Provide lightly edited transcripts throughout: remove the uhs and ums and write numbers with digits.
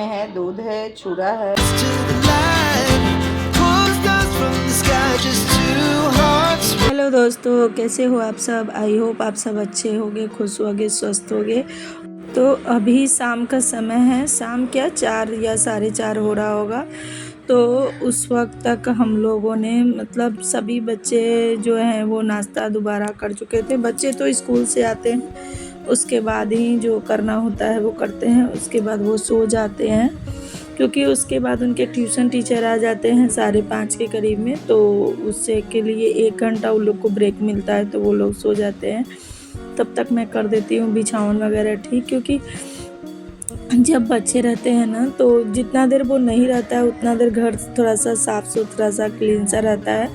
में है, दूध है, चूड़ा है। हेलो दोस्तों, कैसे हो आप सब। आई होप आप सब अच्छे होंगे, खुश होंगे, स्वस्थ होंगे। तो अभी शाम का समय है, शाम क्या 4 या 4:30 हो रहा होगा। तो उस वक्त तक हम लोगों ने मतलब सभी बच्चे जो हैं वो नाश्ता दोबारा कर चुके थे। बच्चे तो स्कूल से आते हैं, उसके बाद ही जो करना होता है वो करते हैं, उसके बाद वो सो जाते हैं, क्योंकि उसके बाद उनके ट्यूशन टीचर आ जाते हैं 5:30 के करीब में। तो उससे के लिए 1 घंटा उन लोग को ब्रेक मिलता है, तो वो लोग सो जाते हैं। तब तक मैं कर देती हूँ बिछावन वगैरह ठीक, क्योंकि जब बच्चे रहते हैं ना तो जितना देर वो नहीं रहता है उतना देर घर थोड़ा सा साफ़ सुथरा सा क्लीन सा रहता है,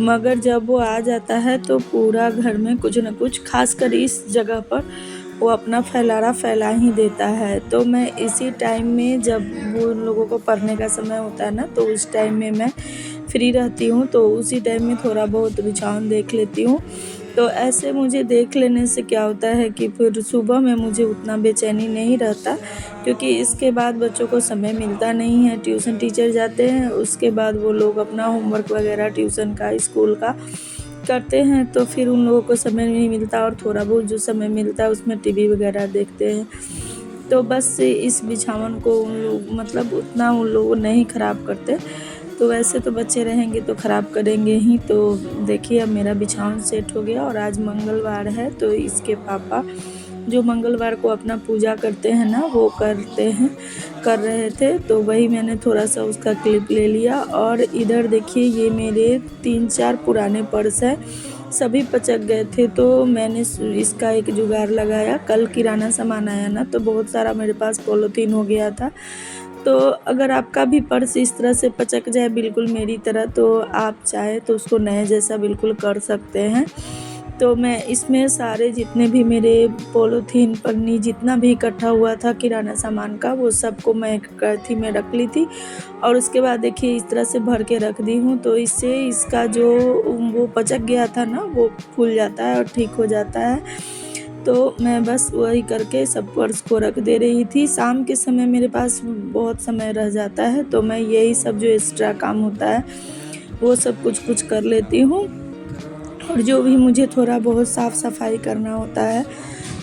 मगर जब वो आ जाता है तो पूरा घर में कुछ न कुछ, खासकर इस जगह पर वो अपना फैलारा फैला ही देता है। तो मैं इसी टाइम में, जब वो उन लोगों को पढ़ने का समय होता है ना, तो उस टाइम में मैं फ्री रहती हूँ, तो उसी टाइम में थोड़ा बहुत बिछावन देख लेती हूँ। तो ऐसे मुझे देख लेने से क्या होता है कि फिर सुबह में मुझे उतना बेचैनी नहीं रहता, क्योंकि इसके बाद बच्चों को समय मिलता नहीं है, ट्यूशन टीचर जाते हैं, उसके बाद वो लोग अपना होमवर्क वगैरह ट्यूशन का, स्कूल का करते हैं, तो फिर उन लोगों को समय नहीं मिलता, और थोड़ा बहुत जो समय मिलता है उसमें टीवी वगैरह देखते हैं। तो बस इस बिछावन को उन लोग मतलब उतना उन लोग नहीं ख़राब करते। तो वैसे तो बच्चे रहेंगे तो ख़राब करेंगे ही। तो देखिए अब मेरा बिछावन सेट हो गया, और आज मंगलवार है, तो इसके पापा जो मंगलवार को अपना पूजा करते हैं ना, वो कर रहे थे, तो वही मैंने थोड़ा सा उसका क्लिप ले लिया। और इधर देखिए ये मेरे 3-4 पुराने पर्स हैं, सभी पचक गए थे, तो मैंने इसका एक जुगाड़ लगाया। कल किराना सामान आया ना, तो बहुत सारा मेरे पास पॉलीथीन हो गया था। तो अगर आपका भी पर्स इस तरह से पचक जाए बिल्कुल मेरी तरह, तो आप चाहे तो उसको नए जैसा बिल्कुल कर सकते हैं। तो मैं इसमें सारे जितने भी मेरे पॉलीथीन पन्नी जितना भी इकट्ठा हुआ था किराना सामान का, वो सबको मैं एक करथी में रख ली थी, और उसके बाद देखिए इस तरह से भर के रख दी हूँ। तो इससे इसका जो वो पचक गया था ना, वो फूल जाता है और ठीक हो जाता है। तो मैं बस वही करके सब पर्स को रख दे रही थी। शाम के समय मेरे पास बहुत समय रह जाता है, तो मैं यही सब जो एक्स्ट्रा काम होता है वो सब कुछ कर लेती हूँ। और जो भी मुझे थोड़ा बहुत साफ़ सफाई करना होता है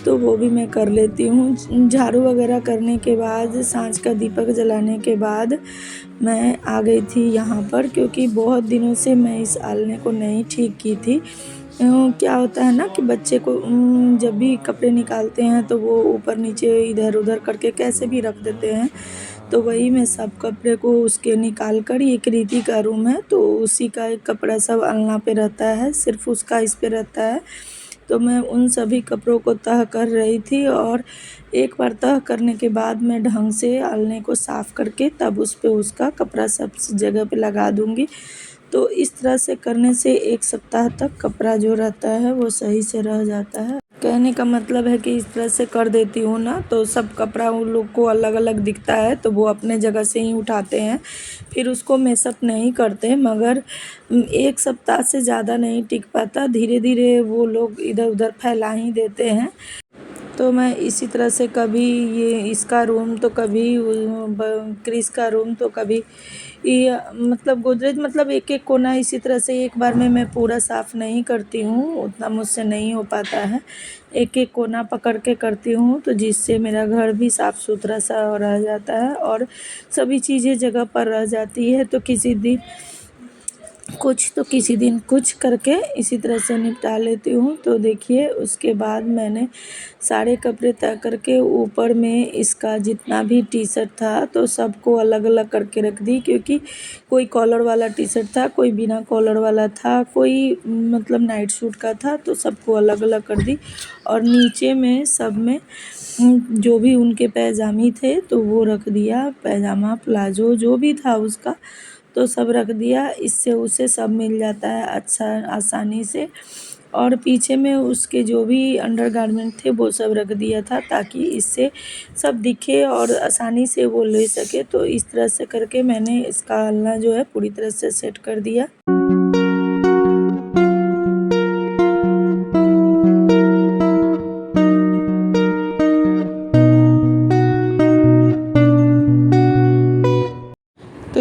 तो वो भी मैं कर लेती हूँ। झाड़ू वगैरह करने के बाद, सांझ का दीपक जलाने के बाद मैं आ गई थी यहाँ पर, क्योंकि बहुत दिनों से मैं इस आलने को नहीं ठीक की थी। क्या होता है ना कि बच्चे को जब भी कपड़े निकालते हैं तो वो ऊपर नीचे इधर उधर करके कैसे भी रख देते हैं। तो वही मैं सब कपड़े को उसके निकाल कर, ये कृति का रूम है तो उसी का एक कपड़ा सब अलना पे रहता है, सिर्फ उसका इस पे रहता है। तो मैं उन सभी कपड़ों को तह कर रही थी, और एक बार तह करने के बाद मैं ढंग से अलने को साफ़ करके तब उस पे उसका कपड़ा सब जगह पे लगा दूँगी। तो इस तरह से करने से 1 सप्ताह तक कपड़ा जो रहता है वो सही से रह जाता है। कहने का मतलब है कि इस तरह से कर देती हूँ ना, तो सब कपड़ा उन लोग को अलग अलग दिखता है, तो वो अपने जगह से ही उठाते हैं, फिर उसको मेसअप नहीं करते। मगर 1 सप्ताह से ज़्यादा नहीं टिक पाता, धीरे धीरे वो लोग इधर उधर फैला ही देते हैं। तो मैं इसी तरह से कभी ये इसका रूम तो कभी क्रिस का रूम तो कभी ये मतलब गोदरेज, मतलब एक एक कोना इसी तरह से एक बार में मैं पूरा साफ़ नहीं करती हूँ, उतना मुझसे नहीं हो पाता है। एक एक कोना पकड़ के करती हूँ, तो जिससे मेरा घर भी साफ़ सुथरा सा रह जाता है और सभी चीज़ें जगह पर रह जाती है। तो किसी दिन कुछ करके इसी तरह से निपटा लेती हूँ। तो देखिए उसके बाद मैंने सारे कपड़े तय करके ऊपर में इसका जितना भी टी शर्ट था तो सबको अलग अलग करके रख दी, क्योंकि कोई कॉलर वाला टी शर्ट था, कोई बिना कॉलर वाला था, कोई मतलब नाइट सूट का था, तो सबको अलग अलग कर दी। और नीचे में सब में जो भी उनके पैजामी थे तो वो रख दिया, पैजामा प्लाजो जो भी था उसका तो सब रख दिया। इससे उसे सब मिल जाता है अच्छा आसानी से। और पीछे में उसके जो भी अंडरगारमेंट थे वो सब रख दिया था, ताकि इससे सब दिखे और आसानी से वो ले सके। तो इस तरह से करके मैंने इसका अलना जो है पूरी तरह से सेट कर दिया।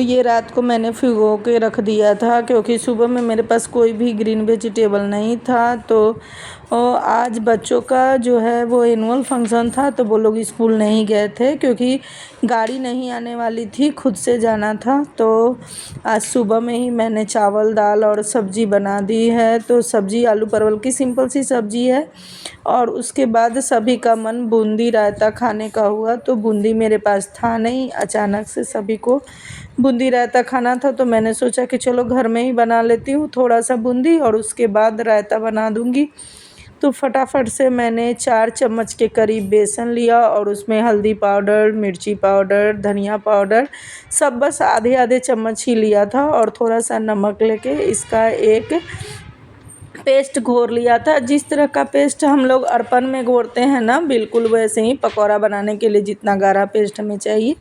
तो ये रात को मैंने भिगो के रख दिया था क्योंकि सुबह में मेरे पास कोई भी ग्रीन वेजिटेबल नहीं था। तो आज बच्चों का जो है वो एनुअल फंक्शन था, तो वो लोग स्कूल नहीं गए थे क्योंकि गाड़ी नहीं आने वाली थी, खुद से जाना था। तो आज सुबह में ही मैंने चावल दाल और सब्ज़ी बना दी है। तो सब्ज़ी आलू परवल की सिंपल सी सब्ज़ी है। और उसके बाद सभी का मन बूंदी रायता खाने का हुआ, तो बूंदी मेरे पास था नहीं, अचानक से सभी को बूंदी रायता खाना था। तो मैंने सोचा कि चलो घर में ही बना लेती हूँ थोड़ा सा बूंदी और उसके बाद रायता बना दूँगी। तो फटाफट से मैंने 4 चम्मच के करीब बेसन लिया और उसमें हल्दी पाउडर, मिर्ची पाउडर, धनिया पाउडर सब बस आधे चम्मच ही लिया था और थोड़ा सा नमक लेके इसका एक पेस्ट घोर लिया था। जिस तरह का पेस्ट हम लोग अरपन में घोरते हैं ना, बिल्कुल वैसे ही पकौड़ा बनाने के लिए जितना गाढ़ा पेस्ट हमें चाहिए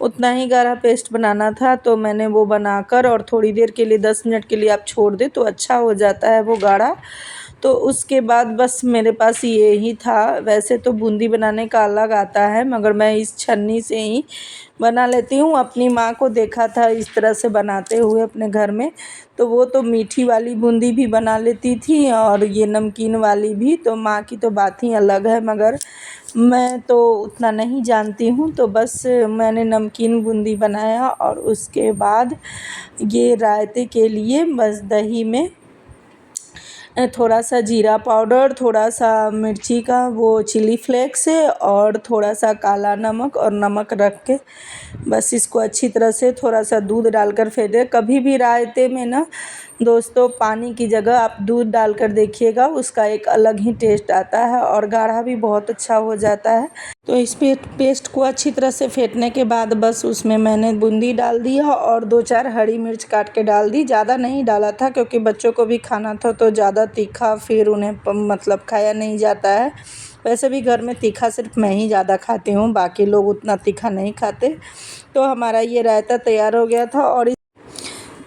उतना ही गाढ़ा पेस्ट बनाना था। तो मैंने वो बनाकर और थोड़ी देर के लिए 10 मिनट के लिए आप छोड़ दें तो अच्छा हो जाता है वो गाढ़ा। तो उसके बाद बस मेरे पास ये ही था। वैसे तो बूंदी बनाने का अलग आता है, मगर मैं इस छन्नी से ही बना लेती हूँ। अपनी माँ को देखा था इस तरह से बनाते हुए अपने घर में, तो वो तो मीठी वाली बूंदी भी बना लेती थी और ये नमकीन वाली भी। तो माँ की तो बात ही अलग है, मगर मैं तो उतना नहीं जानती हूँ। तो बस मैंने नमकीन बूंदी बनाया और उसके बाद ये रायते के लिए बस दही में थोड़ा सा जीरा पाउडर, थोड़ा सा मिर्ची का वो चिली फ्लेक्स और थोड़ा सा काला नमक और नमक रख के बस इसको अच्छी तरह से थोड़ा सा दूध डालकर फेंटे। कभी भी रायते में ना दोस्तों पानी की जगह आप दूध डालकर देखिएगा, उसका एक अलग ही टेस्ट आता है और गाढ़ा भी बहुत अच्छा हो जाता है। तो इस पेस्ट को अच्छी तरह से फेंटने के बाद बस उसमें मैंने बूंदी डाल दिया और 2-4 हरी मिर्च काट के डाल दी। ज़्यादा नहीं डाला था क्योंकि बच्चों को भी खाना था, तो ज़्यादा तीखा फिर उन्हें मतलब खाया नहीं जाता है। वैसे भी घर में तीखा सिर्फ मैं ही ज़्यादा खाती हूँ, बाकी लोग उतना तीखा नहीं खाते। तो हमारा ये रायता तैयार हो गया था। और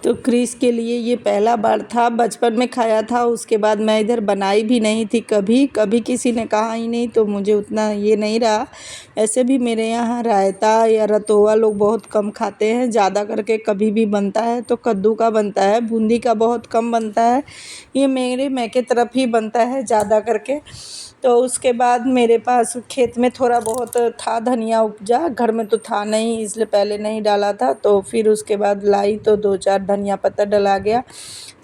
तो क्रिस के लिए ये पहला बार था, बचपन में खाया था, उसके बाद मैं इधर बनाई भी नहीं थी कभी किसी ने कहा ही नहीं, तो मुझे उतना ये नहीं रहा। ऐसे भी मेरे यहाँ रायता या रतोवा लोग बहुत कम खाते हैं, ज़्यादा करके कभी भी बनता है तो कद्दू का बनता है, बूंदी का बहुत कम बनता है। ये मेरे मैके तरफ ही बनता है ज़्यादा करके। तो उसके बाद मेरे पास खेत में थोड़ा बहुत था धनिया उपजा, घर में तो था नहीं इसलिए पहले नहीं डाला था। तो फिर उसके बाद लाई तो 2-4 धनिया पत्ता डला गया।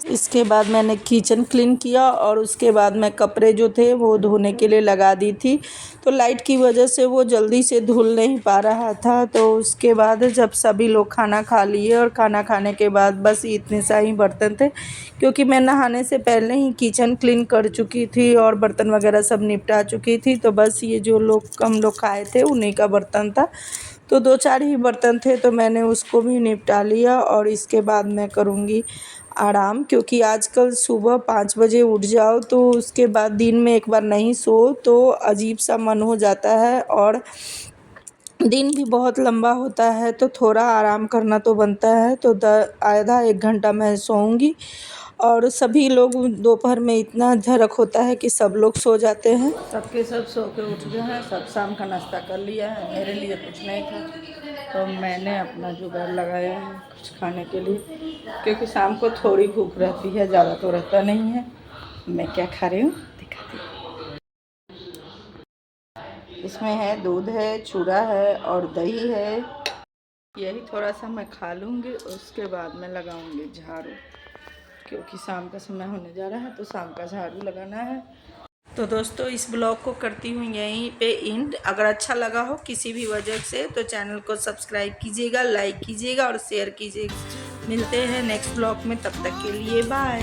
इसके बाद मैंने किचन क्लीन किया और उसके बाद मैं कपड़े जो थे वो धोने के लिए लगा दी थी। तो लाइट की वजह से वो जल्दी से धुल नहीं पा रहा था। तो उसके बाद जब सभी लोग खाना खा लिए और खाना खाने के बाद बस इतने सा ही बर्तन थे, क्योंकि मैं नहाने से पहले ही किचन क्लीन कर चुकी थी और बर्तन वगैरह सब निपटा चुकी थी। तो बस ये जो हम लोग खाए थे उन्हीं का बर्तन था, तो 2-4 ही बर्तन थे, तो मैंने उसको भी निपटा लिया। और इसके बाद मैं करूँगी आराम, क्योंकि आजकल सुबह 5 बजे उठ जाओ तो उसके बाद दिन में एक बार नहीं सो तो अजीब सा मन हो जाता है और दिन भी बहुत लंबा होता है, तो थोड़ा आराम करना तो बनता है। तो आधा 1 घंटा मैं सोऊंगी। और सभी लोग दोपहर में इतना झरक होता है कि सब लोग सो जाते हैं। सबके सब सो के उठ गए हैं, सब शाम का नाश्ता कर लिया है। मेरे लिए कुछ नहीं था, तो मैंने अपना जुगाड़ लगाया है कुछ खाने के लिए, क्योंकि शाम को थोड़ी भूख रहती है, ज़्यादा तो रहता नहीं है। मैं क्या खा रही हूँ दिखाती हूँ। इसमें है दूध है, चूड़ा है और दही है। यही थोड़ा सा मैं खा लूँगी, उसके बाद में लगाऊँगी झाड़ू, क्योंकि शाम का समय होने जा रहा है तो शाम का झाड़ू लगाना है। तो दोस्तों इस ब्लॉग को करती हूँ यहीं पे एंड। अगर अच्छा लगा हो किसी भी वजह से तो चैनल को सब्सक्राइब कीजिएगा, लाइक कीजिएगा और शेयर कीजिएगा। मिलते हैं नेक्स्ट ब्लॉग में, तब तक के लिए बाय।